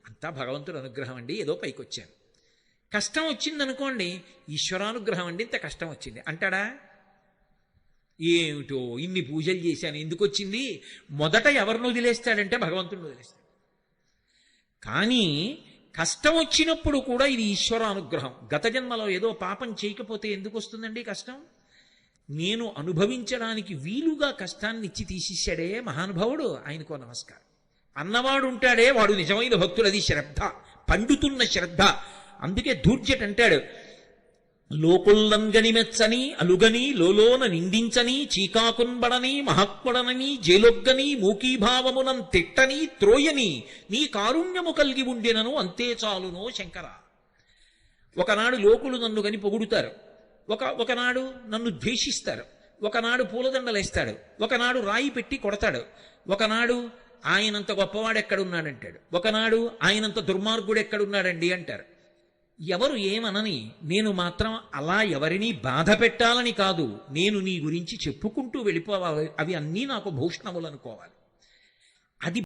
అంతా భగవంతుడు అనుగ్రహం అండి, ఏదో పైకి వచ్చాను. కష్టం వచ్చిందనుకోండి, ఈశ్వరానుగ్రహం అండి, ఇంత కష్టం వచ్చింది అంటాడా? ఏమిటో ఇన్ని పూజలు చేశాను ఎందుకు వచ్చింది? మొదట ఎవరిని వదిలేస్తాడంటే భగవంతుడిని వదిలేస్తాడు. కానీ కష్టం వచ్చినప్పుడు కూడా ఇది ఈశ్వరానుగ్రహం. గత జన్మలో ఏదో పాపం చేయకపోతే ఎందుకు వస్తుందండి కష్టం? నేను అనుభవించడానికి వీలుగా కష్టాన్ని ఇచ్చి తీసేశాడే మహానుభావుడు, ఆయనకో నమస్కారం. అన్నవాడు ఉంటాడే వాడు నిజమైన భక్తుడు, అది శ్రద్ధ, పండుతున్న శ్రద్ధ. అందుకే దూర్జట్ అంటాడు, లోకుల్లంగని మెచ్చని అలుగని లోలోన నిందించని చీకాకున్బడని మహాత్ముడనని జేలొగ్గని మూకీభావమునం తిట్టని త్రోయని నీ కారుణ్యము కలిగి ఉండినను అంతే చాలునో శంకర. ఒకనాడు లోకులు నన్ను గని పొగుడుతారు, ఒకనాడు నన్ను ద్వేషిస్తారు, ఒకనాడు పూలదండలేస్తాడు, ఒకనాడు రాయి పెట్టి కొడతాడు, ఒకనాడు ఆయనంత గొప్పవాడు ఎక్కడున్నాడంటాడు, ఒకనాడు ఆయనంత దుర్మార్గుడు ఎక్కడున్నాడండి అంటారు. ఎవరు ఏమనని, నేను మాత్రం అలా ఎవరినీ బాధ పెట్టాలని కాదు, నేను నీ గురించి చెప్పుకుంటూ వెళ్ళిపోవాలి, అవి అన్నీ నాకు భూషణములు అనుకోవాలి.